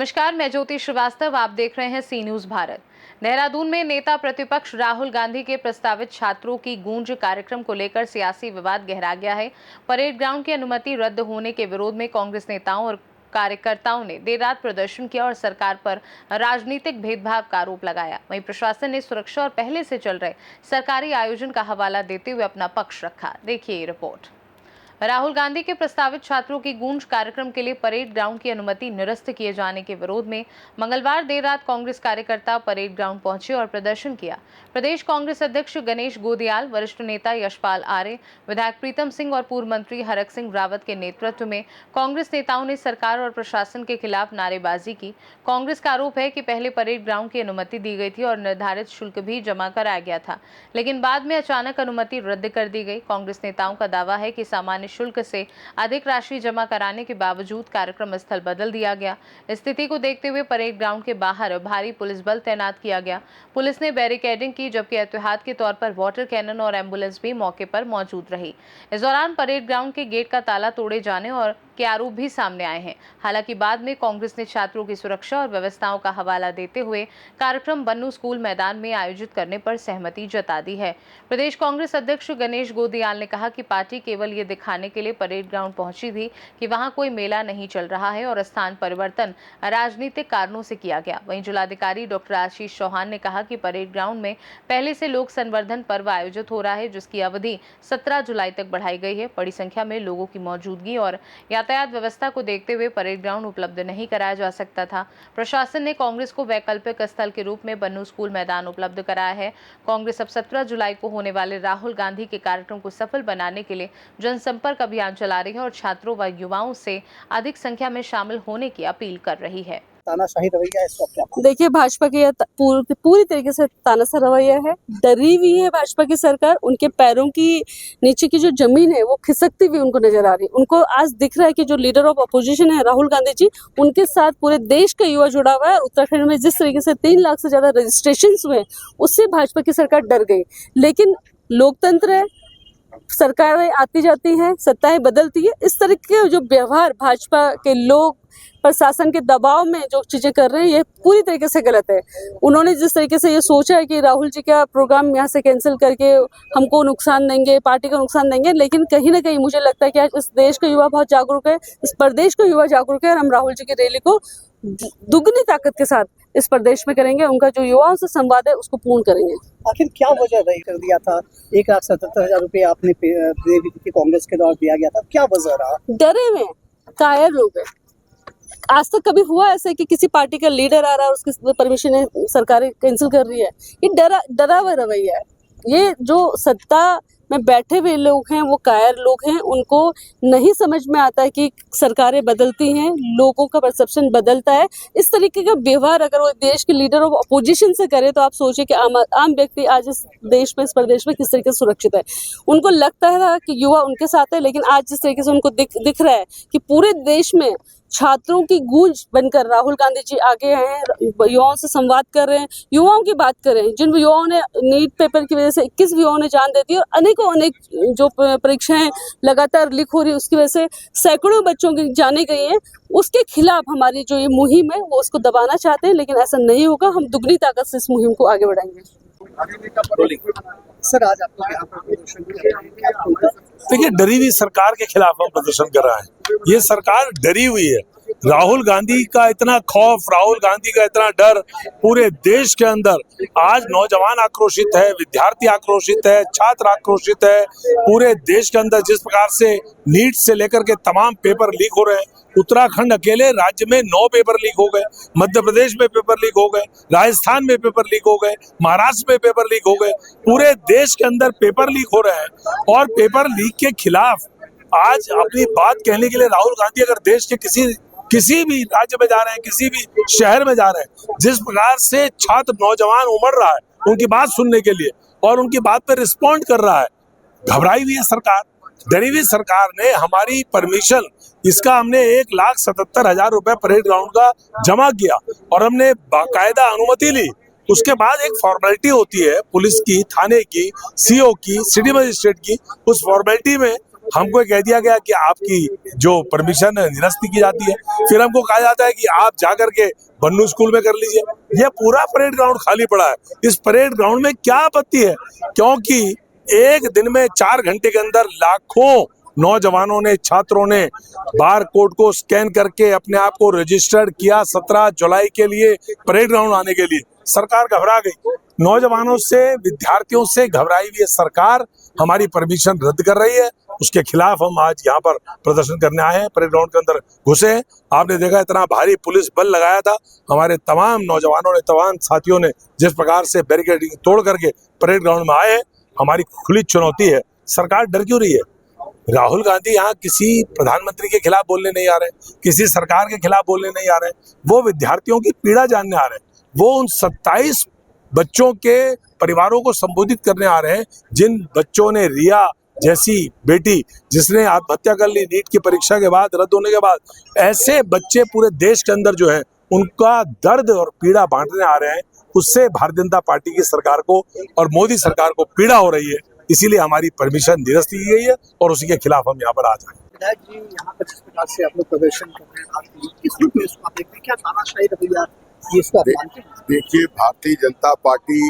नमस्कार, मैं ज्योति श्रीवास्तव। आप देख रहे हैं सी न्यूज भारत। देहरादून में नेता प्रतिपक्ष राहुल गांधी के प्रस्तावित छात्रों की गूंज कार्यक्रम को लेकर सियासी विवाद गहरा गया है। परेड ग्राउंड की अनुमति रद्द होने के विरोध में कांग्रेस नेताओं और कार्यकर्ताओं ने देर रात प्रदर्शन किया और सरकार पर राजनीतिक भेदभाव का आरोप लगाया। वहीं प्रशासन ने सुरक्षा और पहले से चल रहे सरकारी आयोजन का हवाला देते हुए अपना पक्ष रखा। देखिए ये रिपोर्ट। राहुल गांधी के प्रस्तावित छात्रों की गूंज कार्यक्रम के लिए परेड ग्राउंड की अनुमति निरस्त किए जाने के विरोध में मंगलवार देर रात कांग्रेस कार्यकर्ता परेड ग्राउंड पहुंचे और प्रदर्शन किया। प्रदेश कांग्रेस अध्यक्ष गणेश गोदियाल, वरिष्ठ नेता यशपाल आर्य, विधायक प्रीतम सिंह और पूर्व मंत्री हरक सिंह रावत के नेतृत्व में कांग्रेस नेताओं ने सरकार और प्रशासन के खिलाफ नारेबाजी की। कांग्रेस का आरोप है कि पहले परेड ग्राउंड की अनुमति दी गई थी और निर्धारित शुल्क भी जमा कराया गया था, लेकिन बाद में अचानक अनुमति रद्द कर दी गई। कांग्रेस नेताओं का दावा है कि सामान्य शुल्क से अधिक राशि जमा कराने के बावजूद कार्यक्रम स्थल बदल दिया गया। स्थिति को देखते हुए परेड ग्राउंड के बाहर भारी पुलिस बल तैनात किया गया। पुलिस ने बैरिकेडिंग की, जबकि एहतियात के तौर पर वाटर कैनन और एम्बुलेंस भी मौके पर मौजूद रही। इस दौरान परेड ग्राउंड के गेट का ताला तोड़े जाने और के आरोप भी सामने आए हैं। हालांकि बाद में कांग्रेस ने छात्रों की सुरक्षा और व्यवस्थाओं का हवाला देते हुए कार्यक्रम बन्नू स्कूल मैदान में आयोजित करने पर सहमति जता दी है। प्रदेश कांग्रेस अध्यक्ष गणेश गोदियाल ने कहा कि पार्टी केवल ये दिखाने के लिए परेड ग्राउंड पहुंची थी कि वहां कोई मेला नहीं चल रहा है और स्थान परिवर्तन राजनीतिक कारणों से किया गया। वहीं जिलाधिकारी डॉक्टर आशीष चौहान ने कहा कि परेड ग्राउंड में पहले से लोक संवर्धन पर्व आयोजित हो रहा है, जिसकी अवधि 17 जुलाई तक बढ़ाई गई है। बड़ी संख्या में लोगों की मौजूदगी और यातायात व्यवस्था को देखते हुए परेड ग्राउंड उपलब्ध नहीं कराया जा सकता था। प्रशासन ने कांग्रेस को वैकल्पिक स्थल के रूप में बन्नू स्कूल मैदान उपलब्ध कराया है। कांग्रेस अब 17 जुलाई को होने वाले राहुल गांधी के कार्यक्रम को सफल बनाने के लिए जनसंपर्क अभियान चला रही है और छात्रों व युवाओं से अधिक संख्या में शामिल होने की अपील कर रही है। तानाशाही रवैया इस वक्त देखिए, भाजपा की पूरी तरीके से तानाशाही रवैया है। डरी हुई है भाजपा की सरकार। उनके पैरों की नीचे की जो जमीन है वो खिसकती हुई उनको नजर आ रही है। उनको आज दिख रहा है कि जो लीडर ऑफ अपोजिशन है राहुल गांधी जी, उनके साथ पूरे देश का युवा जुड़ा हुआ है। उत्तराखंड में जिस तरीके से 3 लाख से ज्यादा रजिस्ट्रेशन हुए, उससे भाजपा की सरकार डर गई। लेकिन लोकतंत्र है, सरकारें आती जाती हैं, सत्ताएं बदलती है। इस तरह के जो व्यवहार भाजपा के लोग प्रशासन के दबाव में जो चीजें कर रहे हैं, ये पूरी तरीके से गलत है। उन्होंने जिस तरीके से ये सोचा है कि राहुल जी का प्रोग्राम यहाँ से कैंसिल करके हमको नुकसान देंगे, पार्टी को नुकसान देंगे, लेकिन कहीं ना कहीं मुझे लगता है कि आज इस देश का युवा बहुत जागरूक है, इस प्रदेश का युवा जागरूक है और हम राहुल जी की रैली को दुगनी ताकत के साथ इस प्रदेश में करेंगे। उनका जो युवाओं से संवाद है उसको पूर्ण करेंगे। आखिर क्या वजह रही कर दिया था? 1,77,000 रुपये आपने कांग्रेस के द्वारा दिया गया था, क्या वजह रहा? डरे में कायर लोग हैं। आज तक कभी हुआ ऐसे कि किसी पार्टी का लीडर आ रहा है और उसकी परमिशन है सरकारें कैंसिल कर रही है? ये डरा हुआ रवैया है। ये जो सत्ता में बैठे हुए लोग हैं वो कायर लोग हैं। उनको नहीं समझ में आता है कि सरकारें बदलती हैं, लोगों का परसेप्शन बदलता है। इस तरीके का व्यवहार अगर वो देश के लीडर ऑफ अपोजिशन से करे तो आप सोचिए कि आम व्यक्ति आज इस देश में, इस प्रदेश में किस तरीके से सुरक्षित है। उनको लगता है कि युवा उनके साथ है, लेकिन आज जिस तरीके से उनको दिख रहा है कि पूरे देश में छात्रों की गूंज बनकर राहुल गांधी जी आगे आए हैं, युवाओं से संवाद कर रहे हैं, युवाओं की बात कर रहे हैं। जिन युवाओं ने नीट पेपर की वजह से 21 युवाओं ने जान दे दी और अनेक जो परीक्षाएं लगातार लीक हो रही है उसकी वजह से सैकड़ों बच्चों की जाने गई हैं, उसके खिलाफ हमारी जो ये मुहिम है वो उसको दबाना चाहते हैं, लेकिन ऐसा नहीं होगा। हम दुगनी ताकत से इस मुहिम को आगे बढ़ाएंगे। सर, आज आपको यहाँ पर प्रदर्शन किया, देखिए, डरी हुई सरकार के खिलाफ हम प्रदर्शन कर रहे हैं। ये सरकार डरी हुई है। राहुल गांधी का इतना खौफ, राहुल गांधी का इतना डर पूरे देश के अंदर। आज नौजवान आक्रोशित है, विद्यार्थी आक्रोशित है, छात्र आक्रोशित है। पूरे देश के अंदर जिस प्रकार से नीट से लेकर के तमाम पेपर लीक हो रहे हैं, उत्तराखंड अकेले राज्य में 9 पेपर लीक हो गए, मध्य प्रदेश में पेपर लीक हो गए, राजस्थान में पेपर लीक हो गए, महाराष्ट्र में पेपर लीक हो गए। पूरे देश के अंदर पेपर लीक हो रहे हैं और पेपर लीक के खिलाफ आज अपनी बात कहने के लिए राहुल गांधी अगर देश के किसी भी राज्य में जा रहे हैं, किसी भी शहर में जा रहे हैं, जिस प्रकार से छात्र नौजवान उमड़ रहा है उनकी बात सुनने के लिए और उनकी बात पर रिस्पॉन्ड कर रहा है, घबराई हुई है सरकार, डरी हुई सरकार ने हमारी परमिशन, इसका हमने 1,77,000 रुपए परेड ग्राउंड का जमा किया और हमने बाकायदा अनुमति ली। उसके बाद एक फॉर्मेलिटी होती है पुलिस की, थाने की, सीओ की, सिटी मजिस्ट्रेट की। उस फॉर्मेलिटी में हमको कह दिया गया कि आपकी जो परमिशन निरस्त की जाती है, फिर हमको कहा जाता है कि आप जाकर के बन्नू स्कूल में कर लीजिए। यह पूरा परेड ग्राउंड खाली पड़ा है। इस परेड ग्राउंड में क्या आपत्ति है? क्योंकि एक दिन में 4 घंटे के अंदर लाखों नौजवानों ने, छात्रों ने बार कोड को स्कैन करके अपने आप को रजिस्टर्ड किया 17 जुलाई के लिए परेड ग्राउंड आने के लिए। सरकार घबरा गई, नौजवानों से, विद्यार्थियों से घबराई हुई सरकार हमारी परमिशन रद्द कर रही है। उसके खिलाफ हम आज यहाँ पर प्रदर्शन करने आए हैं। परेड ग्राउंड के अंदर घुसे हैं, आपने देखा इतना भारी पुलिस बल लगाया था। हमारे तमाम नौजवानों ने, तमाम साथियों ने जिस प्रकार से बैरिकेडिंग तोड़ करके परेड ग्राउंड में आए हैं, हमारी खुली चुनौती है। सरकार डर क्यों रही है? राहुल गांधी यहाँ किसी प्रधानमंत्री के खिलाफ बोलने नहीं आ रहे, किसी सरकार के खिलाफ बोलने नहीं आ रहे, वो विद्यार्थियों की पीड़ा जानने आ रहे हैं। वो उन 27 बच्चों के परिवारों को संबोधित करने आ रहे हैं जिन बच्चों ने, रिया जैसी बेटी जिसने आत्महत्या कर ली नीट की परीक्षा के बाद, रद्द होने के बाद, ऐसे बच्चे पूरे देश के अंदर जो है उनका दर्द और पीड़ा बांटने आ रहे हैं। उससे भारतीय जनता पार्टी की सरकार को और मोदी सरकार को पीड़ा हो रही है। इसीलिए हमारी परमिशन निरस्त की गई है और उसी के खिलाफ हम यहाँ पर आ जाए। विधायक जी, यहाँ पर जिस प्रकार से आप लोग प्रदर्शन कर रहे हैं, किस रूप में इसको आप देखते हैं? क्या तानाशाही रवैया ये इसको आप मानते हैं? देखिए, भारतीय जनता पार्टी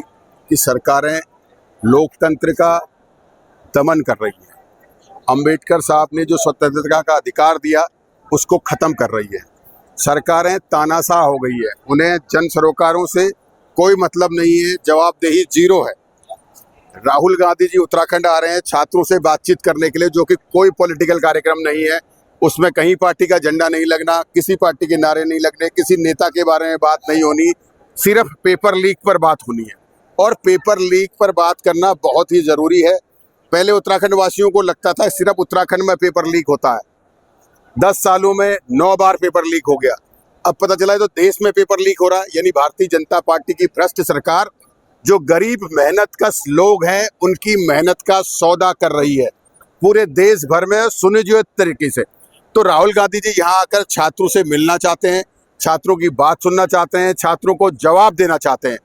की सरकारें लोकतंत्र का दमन कर रही है। अंबेडकर साहब ने जो स्वतंत्रता का अधिकार दिया उसको खत्म कर रही है। सरकारें तानाशाह हो गई है, उन्हें जन सरोकारों से कोई मतलब नहीं है, जवाबदेही जीरो है। राहुल गांधी जी उत्तराखंड आ रहे हैं छात्रों से बातचीत करने के लिए, जो कि कोई पॉलिटिकल कार्यक्रम नहीं है। उसमें कहीं पार्टी का झंडा नहीं लगना, किसी पार्टी के नारे नहीं लगने, किसी नेता के बारे में बात नहीं होनी, सिर्फ पेपर लीक पर बात होनी है। और पेपर लीक पर बात करना बहुत ही जरूरी है। पहले उत्तराखंड वासियों को लगता था सिर्फ उत्तराखंड में पेपर लीक होता है। 10 सालों में 9 बार पेपर लीक हो गया। अब पता चला है तो देश में पेपर लीक हो रहा है। यानी भारतीय जनता पार्टी की भ्रष्ट सरकार जो गरीब मेहनत का लोग हैं उनकी मेहनत का सौदा कर रही है पूरे देश भर में सुनियोजित तरीके से। तो राहुल गांधी जी यहाँ आकर छात्रों से मिलना चाहते हैं, छात्रों की बात सुनना चाहते हैं, छात्रों को जवाब देना चाहते हैं।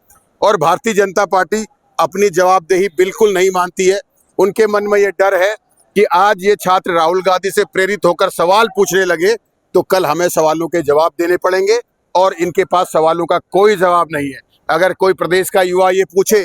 और भारतीय जनता पार्टी अपनी जवाबदेही बिल्कुल नहीं मानती है। उनके मन में ये डर है कि आज ये छात्र राहुल गांधी से प्रेरित होकर सवाल पूछने लगे तो कल हमें सवालों के जवाब देने पड़ेंगे, और इनके पास सवालों का कोई जवाब नहीं है। अगर कोई प्रदेश का युवा ये पूछे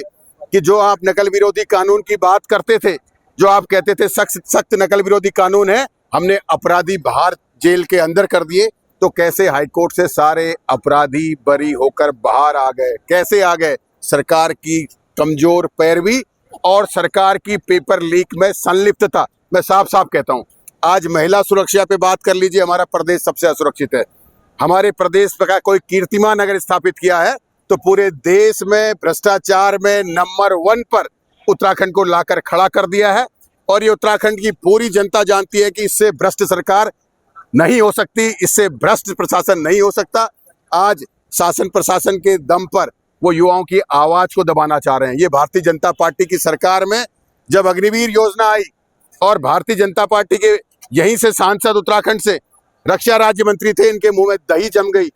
कि जो आप नकल विरोधी कानून की बात करते थे, जो आप कहते थे सख्त नकल विरोधी कानून है, हमने अपराधी बाहर जेल के अंदर कर दिए, तो कैसे हाईकोर्ट से सारे अपराधी बरी होकर बाहर आ गए? कैसे आ गए? सरकार की कमजोर पैरवी और सरकार की पेपर लीक में संलिप्तता। मैं साफ साफ कहता हूं, आज महिला सुरक्षा पे बात कर लीजिए, हमारा प्रदेश सबसे असुरक्षित है। हमारे प्रदेश का कोई कीर्तिमान अगर स्थापित किया है तो पूरे देश में भ्रष्टाचार में नंबर 1 पर उत्तराखंड को लाकर खड़ा कर दिया है। और ये उत्तराखंड की पूरी जनता जानती है कि इससे भ्रष्ट सरकार नहीं हो सकती, इससे भ्रष्ट प्रशासन नहीं हो सकता। आज शासन प्रशासन के दम पर वो युवाओं की आवाज को दबाना चाह रहे हैं। ये भारतीय जनता पार्टी की सरकार में जब अग्निवीर योजना आई और भारतीय जनता पार्टी के यहीं से सांसद उत्तराखंड से रक्षा राज्य मंत्री थे, इनके मुंह में दही जम गई,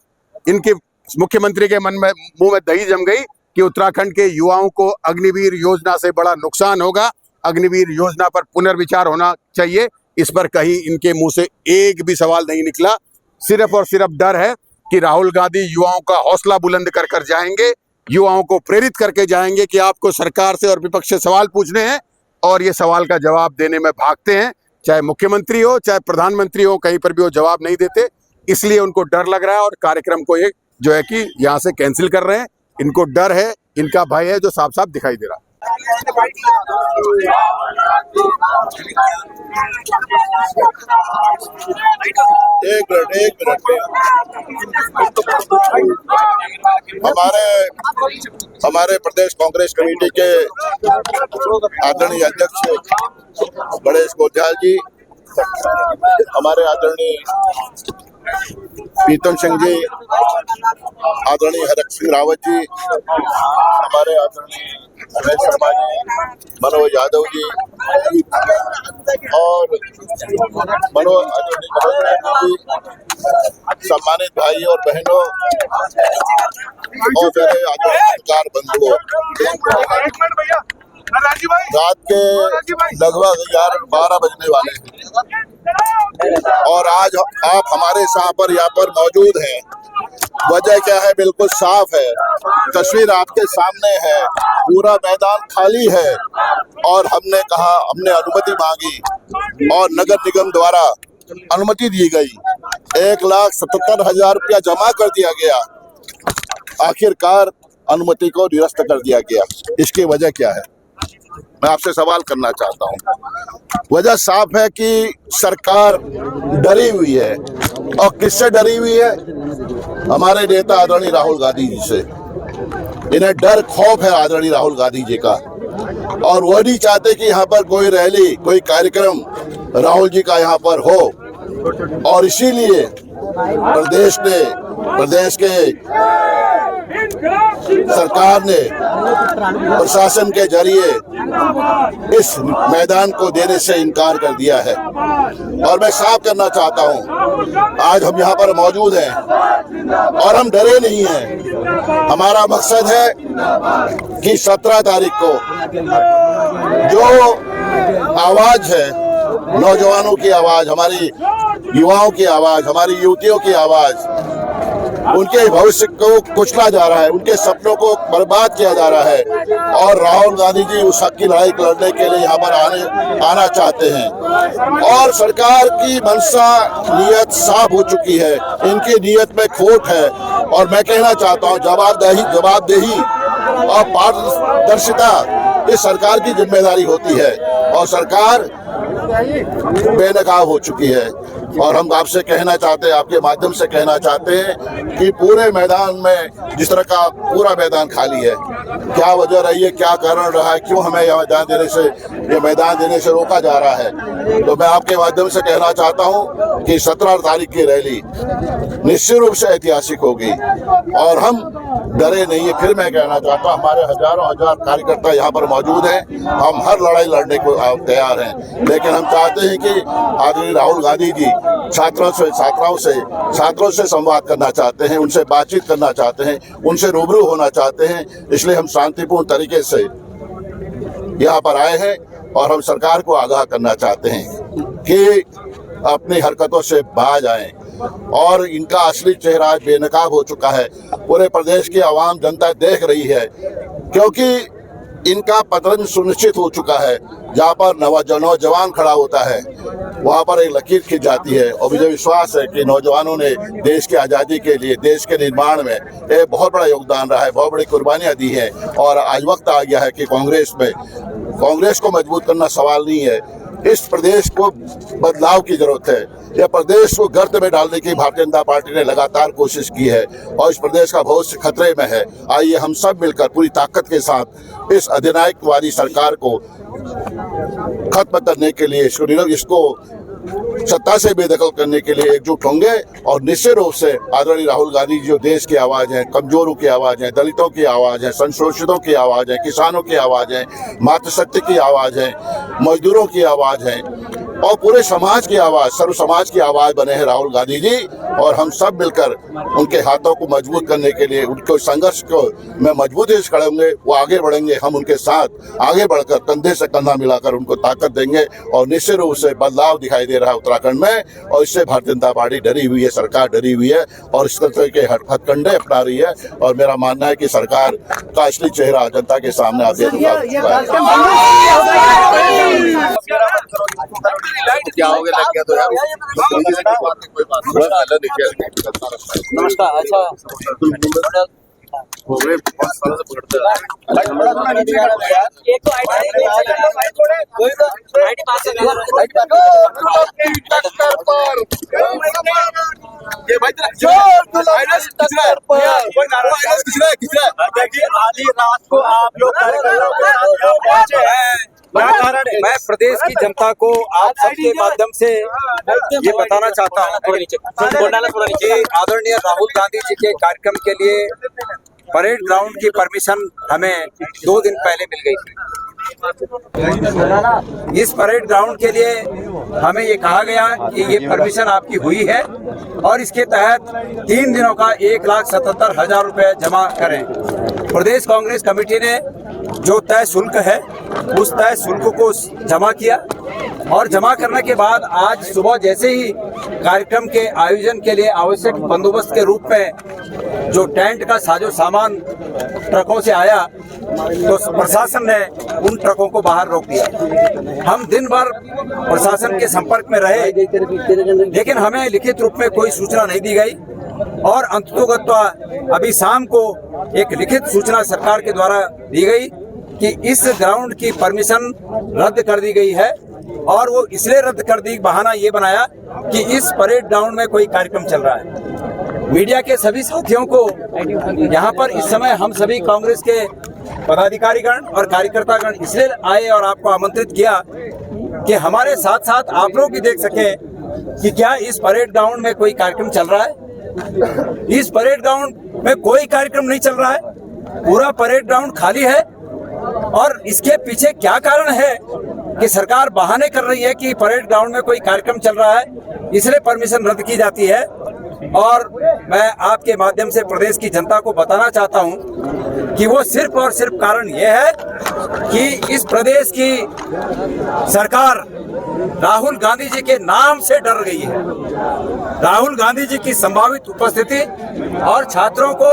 इनके मुख्यमंत्री के मुंह में दही जम गई कि उत्तराखंड के युवाओं को अग्निवीर योजना से बड़ा नुकसान होगा, अग्निवीर योजना पर पुनर्विचार होना चाहिए। इस पर कहीं इनके मुंह से एक भी सवाल नहीं निकला। सिर्फ और सिर्फ डर है कि राहुल गांधी युवाओं का हौसला बुलंद कर कर जाएंगे, युवाओं को प्रेरित करके जाएंगे कि आपको सरकार से और विपक्ष से सवाल पूछने हैं, और ये सवाल का जवाब देने में भागते हैं। चाहे मुख्यमंत्री हो, चाहे प्रधानमंत्री हो, कहीं पर भी वो जवाब नहीं देते। इसलिए उनको डर लग रहा है और कार्यक्रम को ये जो है कि यहाँ से कैंसिल कर रहे हैं। इनको डर है, इनका भय है, जो साफ साफ दिखाई दे रहा है। एक मिनट हमारे प्रदेश कांग्रेस कमेटी के आदरणीय अध्यक्ष गणेश गोध्याल जी, हमारे आदरणीय प्रीतम सिंह जी, आदरणीय हरक सिंह रावत जी, हमारे आदरणीय रमेश शर्मा जी, मनोज यादव जी और मनोज जी, सम्मानित भाई और बहनों और मेरे आदरणीय पत्रकार बंधुओं, रात के लगभग 11-12 बजने वाले हैं और आज आप हमारे यहाँ पर मौजूद हैं। वजह क्या है? बिल्कुल साफ है, तस्वीर आपके सामने है, पूरा मैदान खाली है और हमने कहा, हमने अनुमति मांगी और नगर निगम द्वारा अनुमति दी गई। 1,77,000 रुपया जमा कर दिया गया, आखिरकार अनुमति को निरस्त कर दिया गया। इसकी वजह क्या है? मैं आपसे सवाल करना चाहता हूं। वजह साफ है कि सरकार डरी हुई है। और किससे डरी हुई है? हमारे नेता आदरणीय राहुल गांधी जी से। इन्हें डर खौफ है आदरणीय राहुल गांधी जी का और वो नहीं चाहते कि यहाँ पर कोई रैली, कोई कार्यक्रम राहुल जी का यहाँ पर हो। और इसीलिए प्रदेश के सरकार ने प्रशासन के जरिए इस मैदान को देने से इनकार कर दिया है। और मैं साफ करना चाहता हूं, आज हम यहाँ पर मौजूद हैं और हम डरे नहीं हैं। हमारा मकसद है कि 17 तारीख को जो आवाज है, नौजवानों की आवाज, हमारी युवाओं की आवाज, हमारी युवतियों की आवाज, उनके भविष्य को कुचला जा रहा है, उनके सपनों को बर्बाद किया जा रहा है और राहुल गांधी जी उस हक की लड़ाई लड़ने के लिए यहाँ पर आना चाहते हैं। और सरकार की मंशा, नीयत साफ हो चुकी है, इनकी नीयत में खोट है। और मैं कहना चाहता हूँ, जवाबदेही और पारदर्शिता इस सरकार की जिम्मेदारी होती है और सरकार बेनकाब हो चुकी है। और हम आपसे कहना चाहते हैं, आपके माध्यम से कहना चाहते हैं कि पूरे मैदान में जिस तरह का पूरा मैदान खाली है, क्या वजह रही है, क्या कारण रहा है, क्यों हमें यह मैदान देने से रोका जा रहा है? तो मैं आपके माध्यम से कहना चाहता हूं कि 17 तारीख की रैली निश्चित रूप से ऐतिहासिक होगी और हम डरे नहीं है। फिर मैं कहना चाहता हूं, हमारे हजारों हजार कार्यकर्ता यहाँ पर मौजूद हैं, हम हर लड़ाई लड़ने को तैयार हैं। लेकिन हम चाहते हैं कि आदरणीय राहुल गांधी जी छात्रों से संवाद करना चाहते हैं, उनसे बातचीत करना चाहते हैं, उनसे रूबरू होना चाहते हैं। इसलिए हम शांतिपूर्ण तरीके से यहाँ पर आए हैं और हम सरकार को आगाह करना चाहते हैं कि अपनी हरकतों से बाज आए। और इनका असली चेहरा बेनकाब हो चुका है, पूरे प्रदेश की आवाम जनता देख रही है, क्योंकि इनका पतन सुनिश्चित हो चुका है। जहाँ पर नौजवान खड़ा होता है वहाँ पर एक लकीर खिंच जाती है। और मुझे विश्वास है कि नौजवानों ने देश की आज़ादी के लिए, देश के निर्माण में एक बहुत बड़ा योगदान रहा है, बहुत बड़ी कुर्बानियाँ दी हैं। और आज वक्त आ गया है कि कांग्रेस को मजबूत करना सवाल नहीं है, इस प्रदेश को बदलाव की जरूरत है। यह प्रदेश को गर्त में डालने की भारतीय जनता पार्टी ने लगातार कोशिश की है और इस प्रदेश का भविष्य खतरे में है। आइए हम सब मिलकर पूरी ताकत के साथ इस अधिनायकवादी सरकार को खत्म करने के लिए, इसको सत्ता से बेदखल करने के लिए एकजुट होंगे। और निश्चित रूप से आदरणीय राहुल गांधी जी जो देश की आवाज है, कमजोरों की आवाज है, दलितों की आवाज है, संशोधितों की आवाज है, किसानों की आवाज है, मातृशक्ति की आवाज है, मजदूरों की आवाज है और पूरे समाज की आवाज, सर्व समाज की आवाज बने हैं राहुल गांधी जी। और हम सब मिलकर उनके हाथों को मजबूत करने के लिए, उनके संघर्ष को में मजबूती से खड़े होंगे, वो आगे बढ़ेंगे। हम उनके साथ आगे बढ़कर कंधे से कंधा मिलाकर उनको ताकत देंगे और निश्चित रूप से बदलाव दिखाई दे रहा है उत्तराखंड में। और इससे भारतीय जनता पार्टी डरी हुई है, सरकार डरी हुई है और इस तरह के हथकंडे अपना रही है। और मेरा मानना है कि सरकार का असली चेहरा जनता के सामने आ गया। क्या हो गया, लग गया तो यार नमस्कार। अच्छा आधी रात को आप लोग पहुंचे हैं, मैं प्रदेश की जनता को आप सबके माध्यम से ये बताना चाहता हूँ कि आदरणीय राहुल गांधी जी के कार्यक्रम के लिए परेड ग्राउंड की परमिशन हमें 2 दिन पहले मिल गई थी। इस परेड ग्राउंड के लिए हमें ये कहा गया कि ये परमिशन आपकी हुई है और इसके तहत 3 दिनों का 1,77,000 रुपए जमा करें। प्रदेश कांग्रेस कमेटी ने जो तय शुल्क है उस तय शुल्क को जमा किया और जमा करने के बाद आज सुबह जैसे ही कार्यक्रम के आयोजन के लिए आवश्यक बंदोबस्त के रूप में जो टेंट का साजो सामान ट्रकों से आया तो प्रशासन ने उन ट्रकों को बाहर रोक दिया। हम दिन भर प्रशासन के संपर्क में रहे, लेकिन हमें लिखित रूप में कोई सूचना नहीं दी गई और अंततोगत्वा अभी शाम को एक लिखित सूचना सरकार के द्वारा दी गई कि इस ग्राउंड की परमिशन रद्द कर दी गई है। और वो इसलिए रद्द कर दी, बहाना ये बनाया कि इस परेड ग्राउंड में कोई कार्यक्रम चल रहा है। मीडिया के सभी साथियों को यहाँ पर इस समय हम सभी कांग्रेस के पदाधिकारीगण और कार्यकर्तागण इसलिए आए और आपको आमंत्रित किया कि हमारे साथ साथ आप लोग भी देख सके कि क्या इस परेड ग्राउंड में कोई कार्यक्रम चल रहा है। इस परेड ग्राउंड में कोई कार्यक्रम नहीं चल रहा है, पूरा परेड ग्राउंड खाली है। और इसके पीछे क्या कारण है कि सरकार बहाने कर रही है कि परेड ग्राउंड में कोई कार्यक्रम चल रहा है, इसलिए परमिशन रद्द की जाती है। और मैं आपके माध्यम से प्रदेश की जनता को बताना चाहता हूं कि वो सिर्फ और सिर्फ कारण ये है कि इस प्रदेश की सरकार राहुल गांधी जी के नाम से डर गई है। राहुल गांधी जी की संभावित उपस्थिति और छात्रों को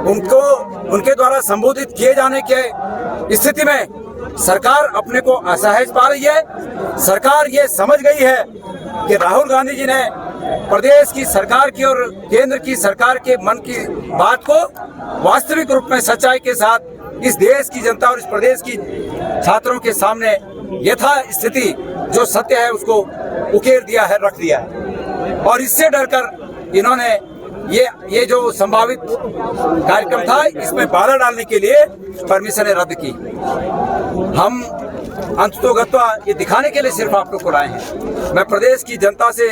उनके द्वारा संबोधित किए जाने के स्थिति में सरकार अपने को असहज पा रही है। सरकार ये समझ गई है कि राहुल गांधी जी ने प्रदेश की सरकार की और केंद्र की सरकार के मन की बात को वास्तविक रूप में सच्चाई के साथ इस देश की जनता और इस प्रदेश की छात्रों के सामने यथा स्थिति जो सत्य है उसको उकेर दिया है, रख दिया है। और इससे डरकर इन्होंने ये जो संभावित कार्यक्रम था इसमें बाधा डालने के लिए परमिशनें रद्द की। हम अंततोगत्वा ये दिखाने के लिए सिर्फ आप लोग को लाए हैं। मैं प्रदेश की जनता से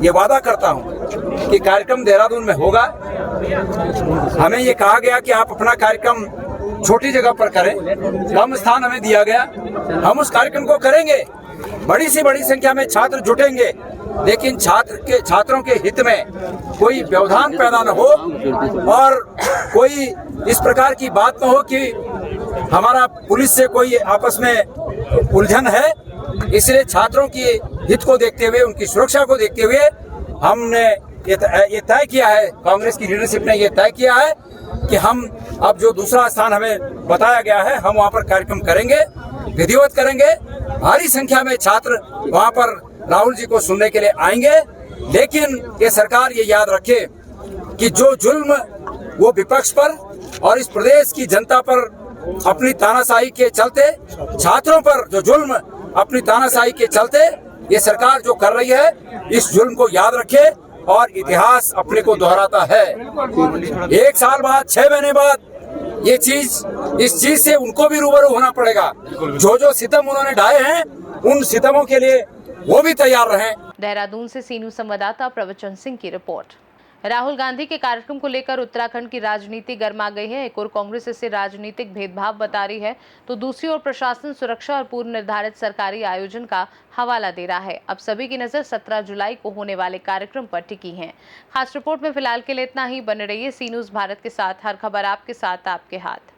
ये वादा करता हूं कि कार्यक्रम देहरादून में होगा। हमें ये कहा गया कि आप अपना कार्यक्रम छोटी जगह पर करें, कम स्थान हमें दिया गया, हम उस कार्यक्रम को करेंगे। बड़ी से बड़ी संख्या में छात्र जुटेंगे, लेकिन छात्रों के हित में कोई व्यवधान पैदा न हो और कोई इस प्रकार की बात न हो कि हमारा पुलिस से कोई आपस में उलझन है। इसलिए छात्रों की हित को देखते हुए, उनकी सुरक्षा को देखते हुए हमने ये तय किया है, कांग्रेस की लीडरशिप ने ये तय किया है कि हम अब जो दूसरा स्थान हमें बताया गया है हम वहाँ पर कार्यक्रम करेंगे, विधिवत करेंगे। भारी संख्या में छात्र वहाँ पर राहुल जी को सुनने के लिए आएंगे। लेकिन ये सरकार ये याद रखे कि जो जुल्म वो विपक्ष पर और इस प्रदेश की जनता पर अपनी तानाशाही के चलते, छात्रों पर जो जुल्म अपनी तानाशाही के चलते ये सरकार जो कर रही है, इस जुल्म को याद रखे और इतिहास अपने को दोहराता है। 1 साल बाद, 6 महीने बाद इस चीज से उनको भी रूबरू होना पड़ेगा। जो सितम उन्होंने ढाए हैं उन सितमों के लिए वो भी तैयार रहें। देहरादून से सी न्यूज़ संवाददाता प्रवचन सिंह की रिपोर्ट। राहुल गांधी के कार्यक्रम को लेकर उत्तराखंड की राजनीति गर्मा गई है। एक ओर कांग्रेस इसे राजनीतिक भेदभाव बता रही है, तो दूसरी ओर प्रशासन सुरक्षा और पूर्व निर्धारित सरकारी आयोजन का हवाला दे रहा है। अब सभी की नजर 17 जुलाई को होने वाले कार्यक्रम पर टिकी है। खास रिपोर्ट में फिलहाल के लिए इतना ही। बने रहिए सी न्यूज़ भारत के साथ। हर खबर आपके साथ, आपके हाथ।